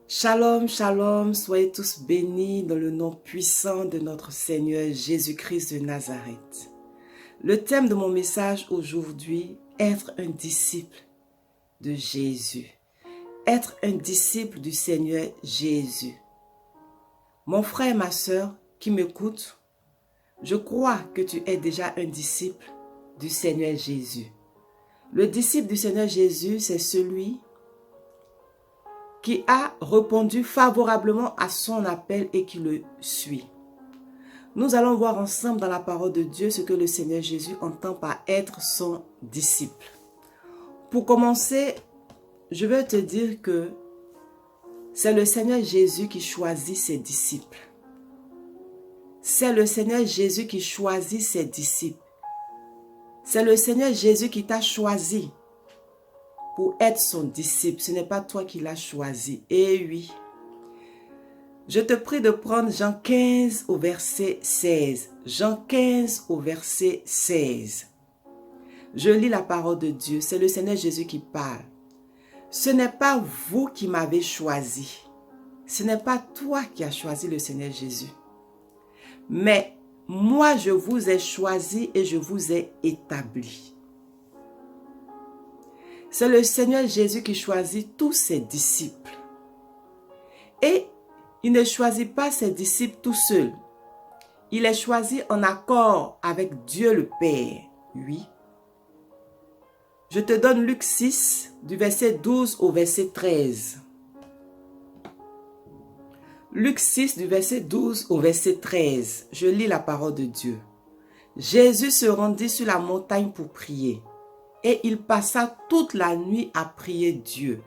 Shalom, shalom, soyez tous bénis dans le nom puissant de notre Seigneur Jésus-Christ de Nazareth. Le thème de mon message aujourd'hui, être un disciple de Jésus. Être un disciple du Seigneur Jésus. Mon frère et ma sœur qui m'écoutent, je crois que tu es déjà un disciple du Seigneur Jésus. Le disciple du Seigneur Jésus, c'est celui qui a répondu favorablement à son appel et qui le suit. Nous allons voir ensemble dans la parole de Dieu ce que le Seigneur Jésus entend par être son disciple. Pour commencer, je veux te dire que c'est le Seigneur Jésus qui choisit ses disciples. C'est le Seigneur Jésus qui choisit ses disciples. C'est le Seigneur Jésus qui t'a choisi pour être son disciple. Ce n'est pas toi qui l'as choisi. Eh oui. Je te prie de prendre Jean 15 au verset 16. Jean 15 au verset 16. Je lis la parole de Dieu. C'est le Seigneur Jésus qui parle. Ce n'est pas vous qui m'avez choisi. Ce n'est pas toi qui as choisi le Seigneur Jésus. Mais moi, je vous ai choisi et je vous ai établi. C'est le Seigneur Jésus qui choisit tous ses disciples. Et il ne choisit pas ses disciples tout seul. Il les choisit en accord avec Dieu le Père. Oui. Je te donne Luc 6, du verset 12 au verset 13. Luc 6, du verset 12 au verset 13. Je lis la parole de Dieu. Jésus se rendit sur la montagne pour prier. Et il passa toute la nuit à prier Dieu.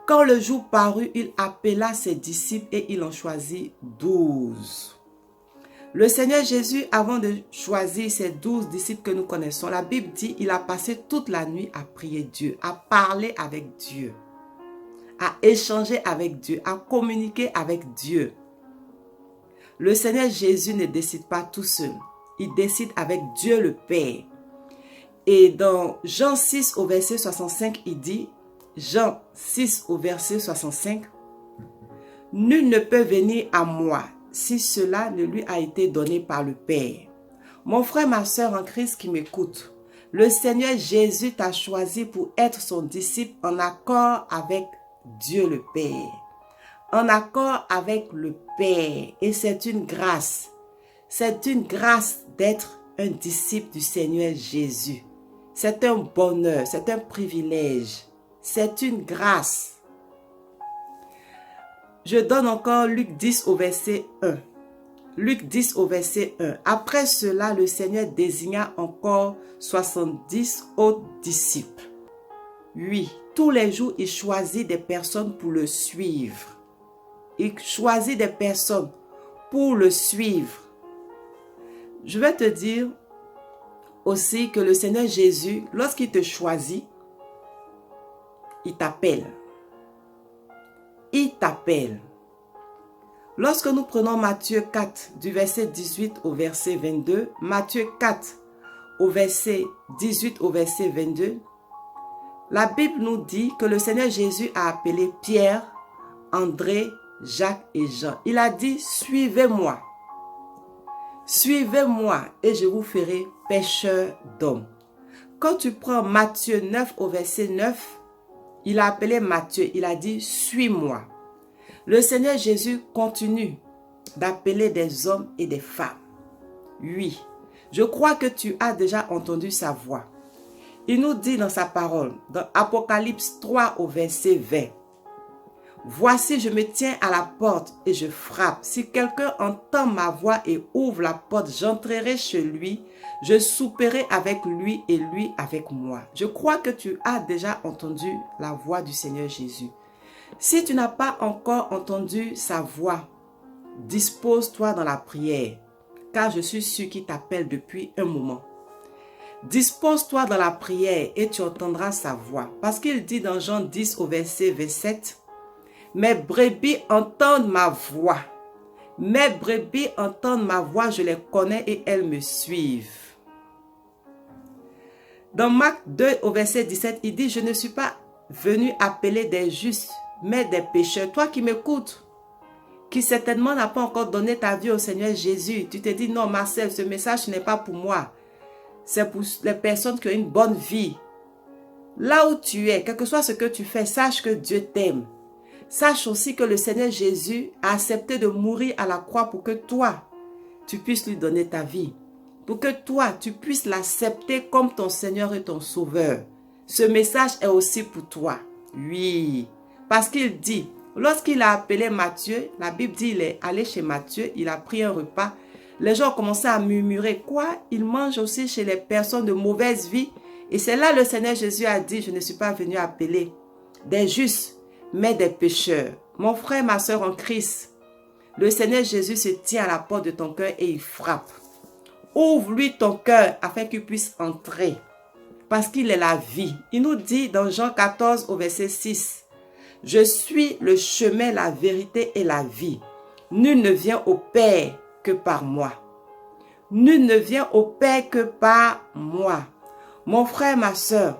Quand le jour parut, il appela ses disciples et il en choisit 12. Le Seigneur Jésus, avant de choisir ses 12 disciples que nous connaissons, la Bible dit qu'il a passé toute la nuit à prier Dieu, à parler avec Dieu, à échanger avec Dieu, à communiquer avec Dieu. Le Seigneur Jésus ne décide pas tout seul. Il décide avec Dieu le Père. Et dans Jean 6 au verset 65, il dit, Jean 6 au verset 65, « Nul ne peut venir à moi si cela ne lui a été donné par le Père. » Mon frère, ma soeur en Christ qui m'écoute, le Seigneur Jésus t'a choisi pour être son disciple en accord avec Dieu le Père. En accord avec le Père. Et c'est une grâce. C'est une grâce d'être un disciple du Seigneur Jésus. C'est un bonheur, c'est un privilège, c'est une grâce. Je donne encore Luc 10 au verset 1. Luc 10 au verset 1. Après cela, le Seigneur désigna encore 70 autres disciples. Oui, tous les jours, il choisit des personnes pour le suivre. Il choisit des personnes pour le suivre. Je vais te dire aussi que le Seigneur Jésus, lorsqu'il te choisit, il t'appelle. Il t'appelle. Lorsque nous prenons Matthieu 4, du verset 18 au verset 22, Matthieu 4, au verset 18 au verset 22, la Bible nous dit que le Seigneur Jésus a appelé Pierre, André, Jacques et Jean. Il a dit, suivez-moi. Suivez-moi et je vous ferai pêcheurs d'hommes. Quand tu prends Matthieu 9 au verset 9, il a appelé Matthieu, il a dit, suis-moi. Le Seigneur Jésus continue d'appeler des hommes et des femmes. Oui, je crois que tu as déjà entendu sa voix. Il nous dit dans sa parole, dans Apocalypse 3 au verset 20, voici, je me tiens à la porte et je frappe. Si quelqu'un entend ma voix et ouvre la porte, j'entrerai chez lui. Je souperai avec lui et lui avec moi. Je crois que tu as déjà entendu la voix du Seigneur Jésus. Si tu n'as pas encore entendu sa voix, dispose-toi dans la prière, car je suis sûr qu'il t'appelle depuis un moment. Dispose-toi dans la prière et tu entendras sa voix. Parce qu'il dit dans Jean 10 au verset 27, mes brebis entendent ma voix. Mes brebis entendent ma voix, je les connais et elles me suivent. Dans Marc 2 au verset 17, il dit, je ne suis pas venu appeler des justes, mais des pécheurs. Toi qui m'écoutes, qui certainement n'a pas encore donné ta vie au Seigneur Jésus, tu te dis non Marcel, ce message n'est pas pour moi. C'est pour les personnes qui ont une bonne vie. Là où tu es, quel que soit ce que tu fais, sache que Dieu t'aime. Sache aussi que le Seigneur Jésus a accepté de mourir à la croix pour que toi, tu puisses lui donner ta vie. Pour que toi, tu puisses l'accepter comme ton Seigneur et ton Sauveur. Ce message est aussi pour toi. Oui, parce qu'il dit, lorsqu'il a appelé Matthieu, la Bible dit, il est allé chez Matthieu, il a pris un repas. Les gens ont commencé à murmurer. Quoi? Il mange aussi chez les personnes de mauvaise vie. Et c'est là le Seigneur Jésus a dit, je ne suis pas venu appeler des justes, mais des pécheurs. Mon frère, ma soeur en Christ, le Seigneur Jésus se tient à la porte de ton cœur et il frappe. Ouvre-lui ton cœur afin qu'il puisse entrer. Parce qu'il est la vie. Il nous dit dans Jean 14 au verset 6, « Je suis le chemin, la vérité et la vie. Nul ne vient au Père que par moi. » Nul ne vient au Père que par moi. Mon frère, ma soeur,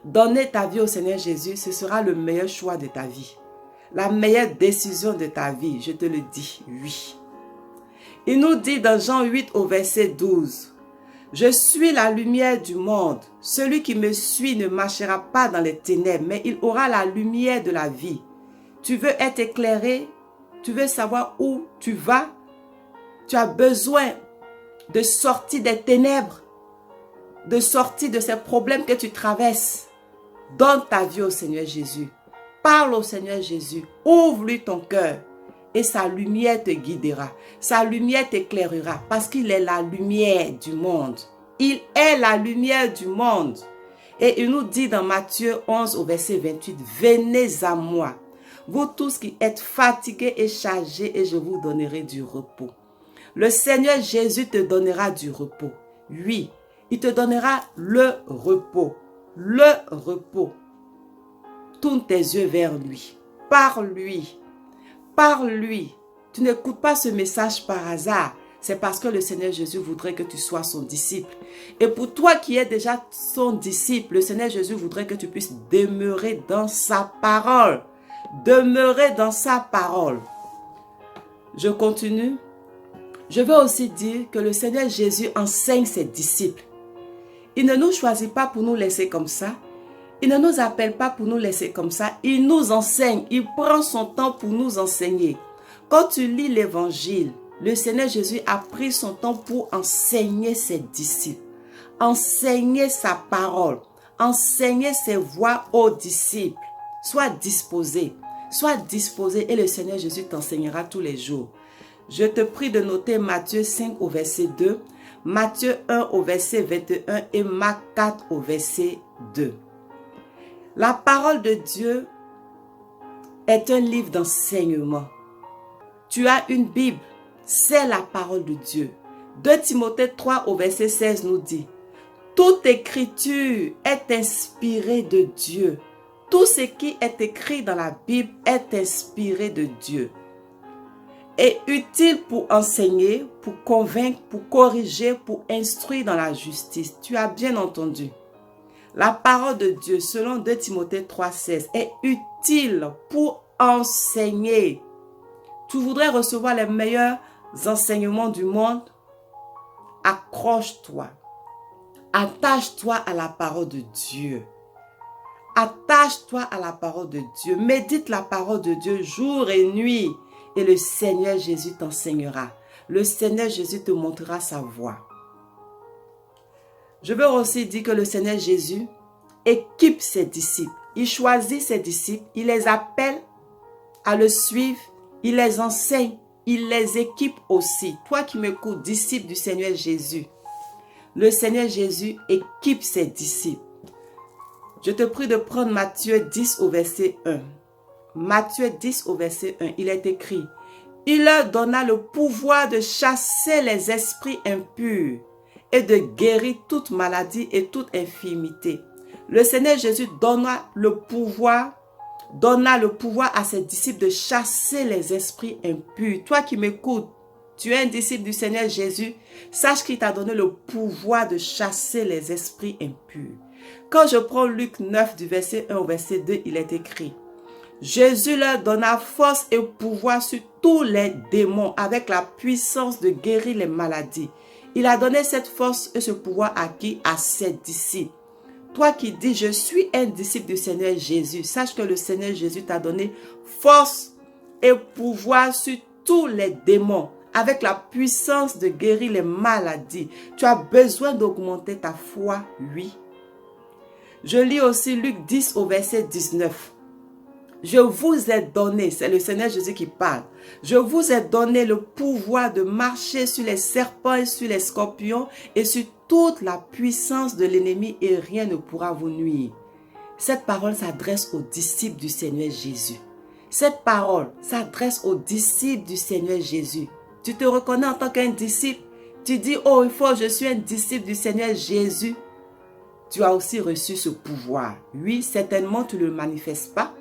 donner ta vie au Seigneur Jésus, ce sera le meilleur choix de ta vie. La meilleure décision de ta vie, je te le dis, oui. Il nous dit dans Jean 8 au verset 12, « Je suis la lumière du monde. Celui qui me suit ne marchera pas dans les ténèbres, mais il aura la lumière de la vie. » Tu veux être éclairé? Tu veux savoir où tu vas? Tu as besoin de sortir des ténèbres, de sortir de ces problèmes que tu traverses. Donne ta vie au Seigneur Jésus. Parle au Seigneur Jésus. Ouvre-lui ton cœur. Et sa lumière te guidera. Sa lumière t'éclairera. Parce qu'il est la lumière du monde. Il est la lumière du monde. Et il nous dit dans Matthieu 11 au verset 28. Venez à moi, vous tous qui êtes fatigués et chargés, et je vous donnerai du repos. Le Seigneur Jésus te donnera du repos. Oui, il te donnera le repos. Le repos. Tourne tes yeux vers lui. Parle-lui. Parle-lui. Tu n'écoutes pas ce message par hasard. C'est parce que le Seigneur Jésus voudrait que tu sois son disciple. Et pour toi qui es déjà son disciple, le Seigneur Jésus voudrait que tu puisses demeurer dans sa parole. Demeurer dans sa parole. Je continue. Je veux aussi dire que le Seigneur Jésus enseigne ses disciples. Il ne nous choisit pas pour nous laisser comme ça. Il ne nous appelle pas pour nous laisser comme ça. Il nous enseigne. Il prend son temps pour nous enseigner. Quand tu lis l'évangile, le Seigneur Jésus a pris son temps pour enseigner ses disciples. Enseigner sa parole. Enseigner ses voies aux disciples. Sois disposé. Sois disposé et le Seigneur Jésus t'enseignera tous les jours. Je te prie de noter Matthieu 5 au verset 2, Matthieu 1 au verset 21 et Marc 4 au verset 2. La parole de Dieu est un livre d'enseignement. Tu as une Bible, c'est la parole de Dieu. 2 Timothée 3 au verset 16 nous dit, « Toute écriture est inspirée de Dieu. Tout ce qui est écrit dans la Bible est inspiré de Dieu. Est utile pour enseigner, pour convaincre, pour corriger, pour instruire dans la justice. » Tu as bien entendu. La parole de Dieu, selon 2 Timothée 3,16, est utile pour enseigner. Tu voudrais recevoir les meilleurs enseignements du monde? Accroche-toi. Attache-toi à la parole de Dieu. Attache-toi à la parole de Dieu. Médite la parole de Dieu jour et nuit. Et le Seigneur Jésus t'enseignera. Le Seigneur Jésus te montrera sa voie. Je veux aussi dire que le Seigneur Jésus équipe ses disciples. Il choisit ses disciples. Il les appelle à le suivre. Il les enseigne. Il les équipe aussi. Toi qui m'écoutes, disciple du Seigneur Jésus. Le Seigneur Jésus équipe ses disciples. Je te prie de prendre Matthieu 10 au verset 1. Matthieu 10 au verset 1, il est écrit, « Il leur donna le pouvoir de chasser les esprits impurs et de guérir toute maladie et toute infirmité. » Le Seigneur Jésus donna le pouvoir à ses disciples de chasser les esprits impurs. Toi qui m'écoutes, tu es un disciple du Seigneur Jésus, sache qu'il t'a donné le pouvoir de chasser les esprits impurs. Quand je prends Luc 9 du verset 1 au verset 2, il est écrit, Jésus leur donna force et pouvoir sur tous les démons avec la puissance de guérir les maladies. Il a donné cette force et ce pouvoir à qui? À ses disciples. Toi qui dis, je suis un disciple du Seigneur Jésus, sache que le Seigneur Jésus t'a donné force et pouvoir sur tous les démons, avec la puissance de guérir les maladies. Tu as besoin d'augmenter ta foi, oui. Je lis aussi Luc 10 au verset 19. Je vous ai donné, c'est le Seigneur Jésus qui parle, je vous ai donné le pouvoir de marcher sur les serpents et sur les scorpions et sur toute la puissance de l'ennemi et rien ne pourra vous nuire. Cette parole s'adresse aux disciples du Seigneur Jésus. Cette parole s'adresse aux disciples du Seigneur Jésus. Tu te reconnais en tant qu'un disciple. Tu dis, oh, je suis un disciple du Seigneur Jésus. Tu as aussi reçu ce pouvoir. Oui, certainement, tu ne le manifestes pas.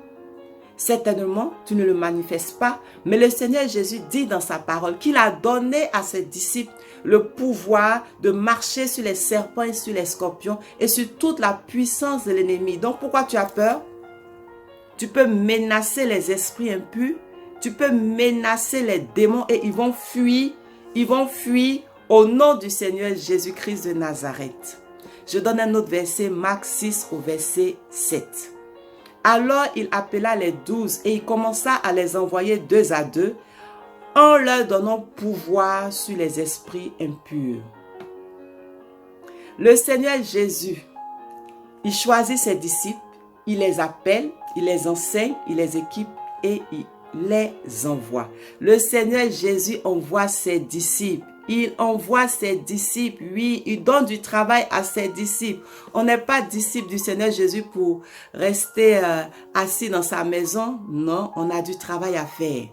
Certainement, tu ne le manifestes pas, mais le Seigneur Jésus dit dans sa parole qu'il a donné à ses disciples le pouvoir de marcher sur les serpents et sur les scorpions et sur toute la puissance de l'ennemi. Donc, pourquoi tu as peur? Tu peux menacer les esprits impurs, tu peux menacer les démons et ils vont fuir au nom du Seigneur Jésus-Christ de Nazareth. Je donne un autre verset, Marc 6 au verset 7. Alors il appela les 12 et il commença à les envoyer 2 à 2 en leur donnant pouvoir sur les esprits impurs. Le Seigneur Jésus, il choisit ses disciples, il les appelle, il les enseigne, il les équipe et il les envoie. Le Seigneur Jésus envoie ses disciples. Il envoie ses disciples, oui, il donne du travail à ses disciples. On n'est pas disciple du Seigneur Jésus pour rester assis dans sa maison. Non, on a du travail à faire.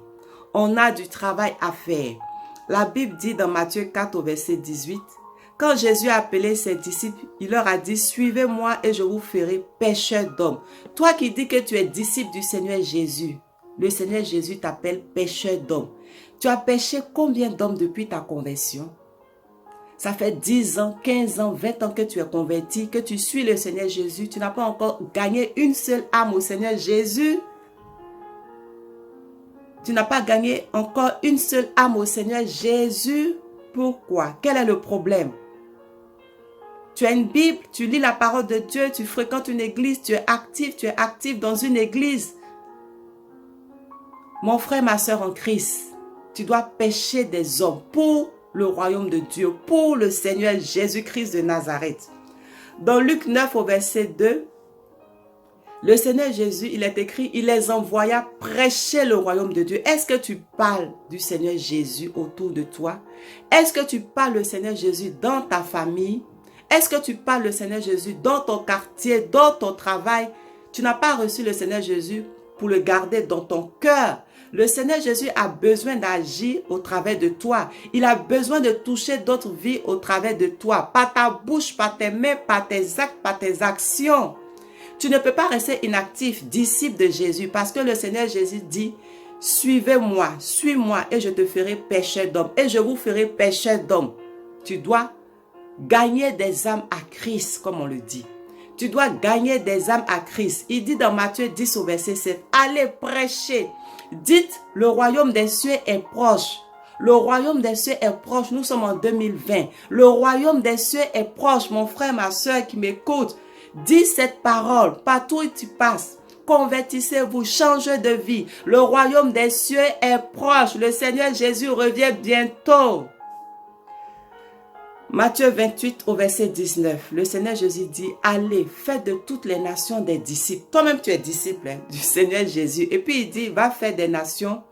On a du travail à faire. La Bible dit dans Matthieu 4 au verset 18, quand Jésus a appelé ses disciples, il leur a dit, suivez-moi et je vous ferai pécheurs d'hommes. Toi qui dis que tu es disciple du Seigneur Jésus, le Seigneur Jésus t'appelle pécheur d'hommes. Tu as péché combien d'hommes depuis ta conversion? Ça fait 10 ans, 15 ans, 20 ans que tu es converti, que tu suis le Seigneur Jésus. Tu n'as pas encore gagné une seule âme au Seigneur Jésus. Tu n'as pas gagné encore une seule âme au Seigneur Jésus. Pourquoi? Quel est le problème? Tu as une Bible, tu lis la parole de Dieu, tu fréquentes une église, tu es actif dans une église. Mon frère, ma soeur en Christ, tu dois pécher des hommes pour le royaume de Dieu, pour le Seigneur Jésus-Christ de Nazareth. Dans Luc 9 au verset 2, le Seigneur Jésus, il est écrit, il les envoya prêcher le royaume de Dieu. Est-ce que tu parles du Seigneur Jésus autour de toi? Est-ce que tu parles du Seigneur Jésus dans ta famille? Est-ce que tu parles du Seigneur Jésus dans ton quartier, dans ton travail? Tu n'as pas reçu le Seigneur Jésus pour le garder dans ton cœur. Le Seigneur Jésus a besoin d'agir au travers de toi. Il a besoin de toucher d'autres vies au travers de toi. Par ta bouche, par tes mains, par tes actes, par tes actions. Tu ne peux pas rester inactif, disciple de Jésus, parce que le Seigneur Jésus dit, suivez-moi, suis-moi et je te ferai pécheur d'hommes. Et je vous ferai pécheur d'hommes. Tu dois gagner des âmes à Christ, comme on le dit. Tu dois gagner des âmes à Christ. Il dit dans Matthieu 10 au verset 7, allez prêcher. Dites, le royaume des cieux est proche. Le royaume des cieux est proche. Nous sommes en 2020. Le royaume des cieux est proche. Mon frère, ma soeur qui m'écoute, dis cette parole partout où tu passes. Convertissez-vous, changez de vie. Le royaume des cieux est proche. Le Seigneur Jésus revient bientôt. Matthieu 28 au verset 19, le Seigneur Jésus dit, allez, faites de toutes les nations des disciples. Toi-même, tu es disciple du Seigneur Jésus. Et puis il dit, va faire des nations,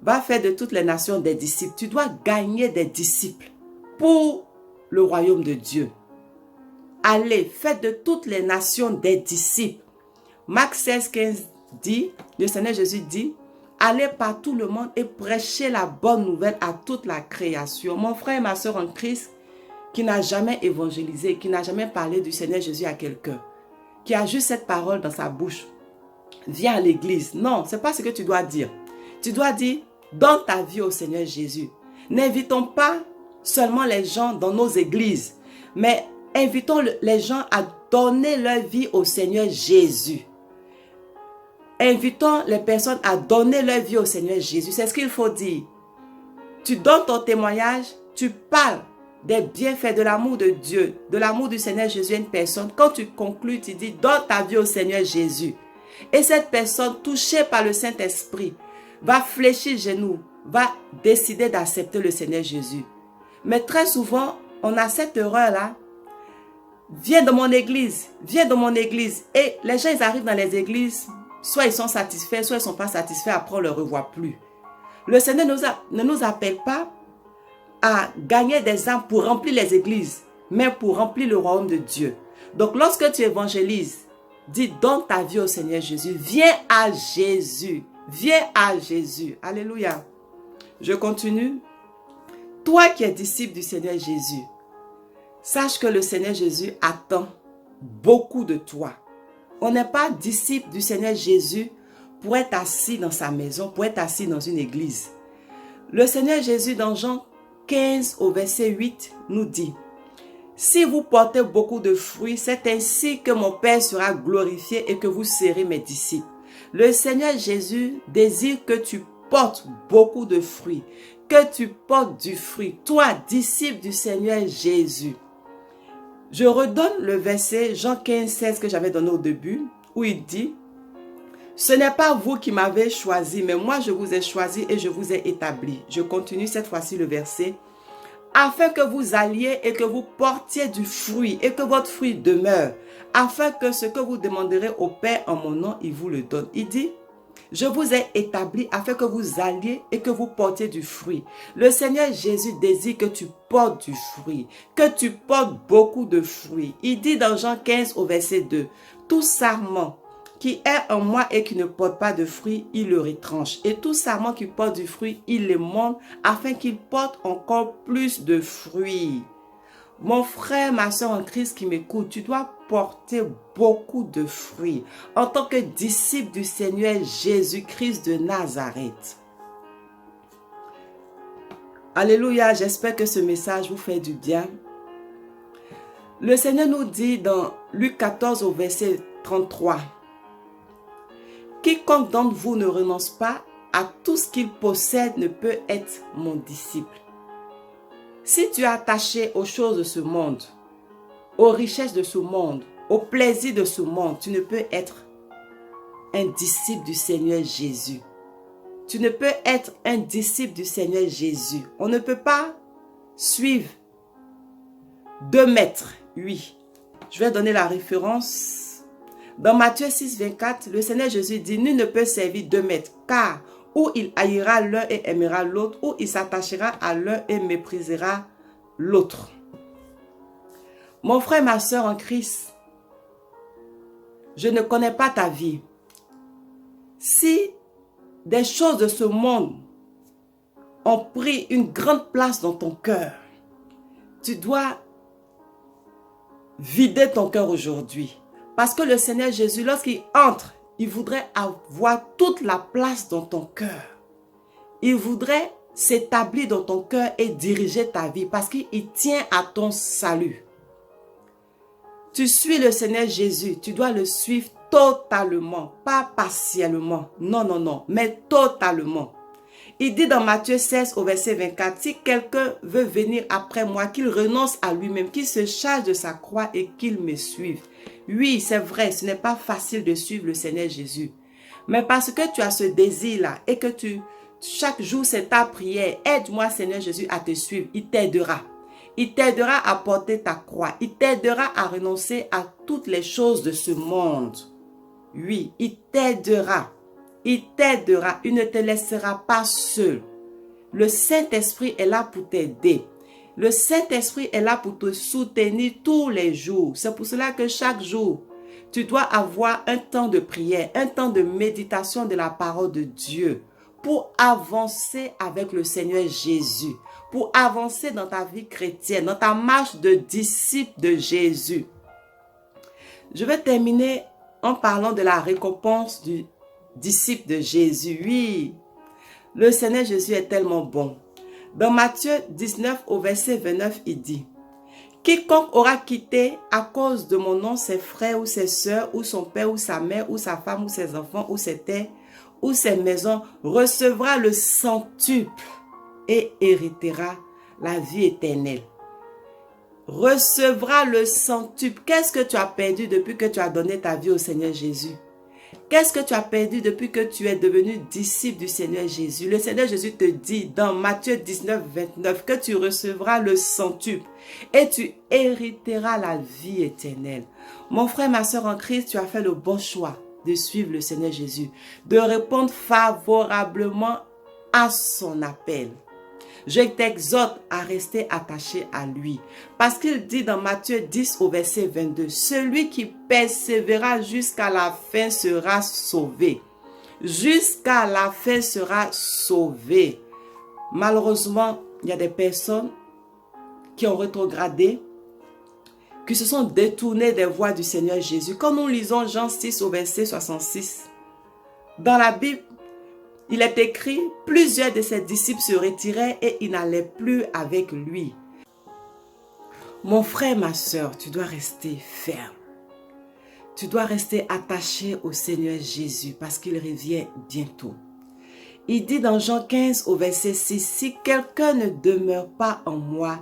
va faire de toutes les nations des disciples. Tu dois gagner des disciples pour le royaume de Dieu. Allez, faites de toutes les nations des disciples. Marc 16, 15 dit, le Seigneur Jésus dit, allez par tout le monde et prêchez la bonne nouvelle à toute la création. Mon frère et ma soeur en Christ, qui n'a jamais évangélisé, qui n'a jamais parlé du Seigneur Jésus à quelqu'un, qui a juste cette parole dans sa bouche, viens à l'église. Non, ce n'est pas ce que tu dois dire. Tu dois dire, donne ta vie au Seigneur Jésus. N'invitons pas seulement les gens dans nos églises, mais invitons les gens à donner leur vie au Seigneur Jésus. invitons les personnes à donner leur vie au Seigneur Jésus. C'est ce qu'il faut dire. Tu donnes ton témoignage, tu parles des bienfaits, de l'amour de Dieu, de l'amour du Seigneur Jésus à une personne. Quand tu conclus, tu dis, donne ta vie au Seigneur Jésus. Et cette personne, touchée par le Saint-Esprit, va fléchir genoux, va décider d'accepter le Seigneur Jésus. Mais très souvent, on a cette erreur-là. Viens dans mon église, viens dans mon église. Et les gens, ils arrivent dans les églises, soit ils sont satisfaits, soit ils ne sont pas satisfaits, après on ne le revoit plus. Le Seigneur ne nous appelle pas à gagner des âmes pour remplir les églises, mais pour remplir le royaume de Dieu. Donc lorsque tu évangélises, dis, donne ta vie au Seigneur Jésus. Viens à Jésus. Viens à Jésus. Alléluia. Je continue. Toi qui es disciple du Seigneur Jésus, sache que le Seigneur Jésus attend beaucoup de toi. On n'est pas disciple du Seigneur Jésus pour être assis dans sa maison, pour être assis dans une église. Le Seigneur Jésus, dans Jean 15 au verset 8, nous dit, « Si vous portez beaucoup de fruits, c'est ainsi que mon Père sera glorifié et que vous serez mes disciples. » Le Seigneur Jésus désire que tu portes beaucoup de fruits, que tu portes du fruit, toi, disciple du Seigneur Jésus. Je redonne le verset Jean 15, 16 que j'avais donné au début, où il dit, « Ce n'est pas vous qui m'avez choisi, mais moi je vous ai choisi et je vous ai établi. » Je continue cette fois-ci le verset. « Afin que vous alliez et que vous portiez du fruit et que votre fruit demeure, afin que ce que vous demanderez au Père en mon nom, il vous le donne. » Il dit, « Je vous ai établi afin que vous alliez et que vous portiez du fruit. » Le Seigneur Jésus désire que tu portes du fruit, que tu portes beaucoup de fruits. Il dit dans Jean 15 au verset 2, « Tout sarment qui est en moi et qui ne porte pas de fruit, il le retranche. Et tout sarment qui porte du fruit, il le monte afin qu'il porte encore plus de fruits. » Mon frère, ma soeur en Christ qui m'écoute, tu dois porter beaucoup de fruits en tant que disciple du Seigneur Jésus-Christ de Nazareth. Alléluia, j'espère que ce message vous fait du bien. Le Seigneur nous dit dans Luc 14 au verset 33, « Quiconque d'entre vous ne renonce pas à tout ce qu'il possède ne peut être mon disciple. » Si tu es attaché aux choses de ce monde, aux richesses de ce monde, au plaisir de ce monde, tu ne peux être un disciple du Seigneur Jésus. Tu ne peux être un disciple du Seigneur Jésus. On ne peut pas suivre 2 maîtres. Oui, je vais donner la référence. Dans Matthieu 6, 24, le Seigneur Jésus dit, « Nul ne peut servir 2 maîtres, car ou il haïra l'un et aimera l'autre, ou il s'attachera à l'un et méprisera l'autre. » Mon frère, ma soeur en Christ, je ne connais pas ta vie. Si des choses de ce monde ont pris une grande place dans ton cœur, tu dois vider ton cœur aujourd'hui. Parce que le Seigneur Jésus, lorsqu'il entre, il voudrait avoir toute la place dans ton cœur. Il voudrait s'établir dans ton cœur et diriger ta vie parce qu'il tient à ton salut. Tu suis le Seigneur Jésus, tu dois le suivre totalement, pas partiellement. Non, non, non, mais totalement. Il dit dans Matthieu 16 au verset 24, « Si quelqu'un veut venir après moi, qu'il renonce à lui-même, qu'il se charge de sa croix et qu'il me suive. » Oui, c'est vrai, ce n'est pas facile de suivre le Seigneur Jésus. Mais parce que tu as ce désir-là et que chaque jour c'est ta prière, aide-moi Seigneur Jésus à te suivre, il t'aidera. Il t'aidera à porter ta croix. Il t'aidera à renoncer à toutes les choses de ce monde. Oui, il t'aidera. Il t'aidera. Il ne te laissera pas seul. Le Saint-Esprit est là pour t'aider. Le Saint-Esprit est là pour te soutenir tous les jours. C'est pour cela que chaque jour, tu dois avoir un temps de prière, un temps de méditation de la parole de Dieu pour avancer avec le Seigneur Jésus, pour avancer dans ta vie chrétienne, dans ta marche de disciple de Jésus. Je vais terminer en parlant de la récompense du disciple de Jésus. Oui, le Seigneur Jésus est tellement bon. Dans Matthieu 19 au verset 29, il dit, Quiconque aura quitté à cause de mon nom ses frères ou ses sœurs, ou son père ou sa mère, ou sa femme ou ses enfants, ou ses terres, ou ses maisons, recevra le centuple et héritera la vie éternelle. Recevra le centuple. Qu'est-ce que tu as perdu depuis que tu as donné ta vie au Seigneur Jésus? Qu'est-ce que tu as perdu depuis que tu es devenu disciple du Seigneur Jésus? Le Seigneur Jésus te dit dans Matthieu 19, 29 que tu recevras le centuple et tu hériteras la vie éternelle. Mon frère, ma soeur en Christ, tu as fait le bon choix de suivre le Seigneur Jésus, de répondre favorablement à son appel. Je t'exhorte à rester attaché à lui. Parce qu'il dit dans Matthieu 10 au verset 22, « Celui qui persévérera jusqu'à la fin sera sauvé. » Jusqu'à la fin sera sauvé. Malheureusement, il y a des personnes qui ont rétrogradé, qui se sont détournées des voies du Seigneur Jésus. Quand nous lisons Jean 6 au verset 66, dans la Bible, il est écrit, plusieurs de ses disciples se retiraient et ils n'allaient plus avec lui. Mon frère, ma soeur, tu dois rester ferme. Tu dois rester attaché au Seigneur Jésus parce qu'il revient bientôt. Il dit dans Jean 15 au verset 6, « Si quelqu'un ne demeure pas en moi,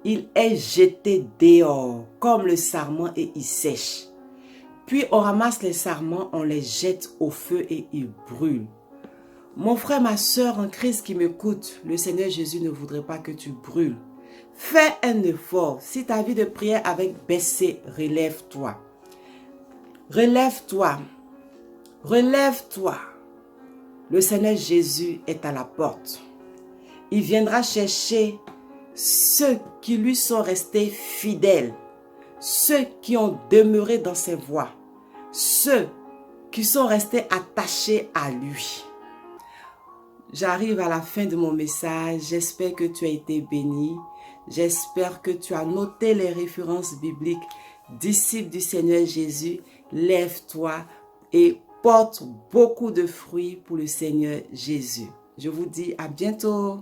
il est jeté dehors comme le sarment et il sèche. Puis on ramasse les sarments, on les jette au feu et ils brûlent. » Mon frère, ma soeur en Christ qui m'écoute, le Seigneur Jésus ne voudrait pas que tu brûles. Fais un effort. Si ta vie de prière avec baissé, relève-toi. Relève-toi. Relève-toi. Le Seigneur Jésus est à la porte. Il viendra chercher ceux qui lui sont restés fidèles, ceux qui ont demeuré dans ses voies, ceux qui sont restés attachés à lui. J'arrive à la fin de mon message. J'espère que tu as été béni. J'espère que tu as noté les références bibliques. Disciple du Seigneur Jésus, lève-toi et porte beaucoup de fruits pour le Seigneur Jésus. Je vous dis à bientôt.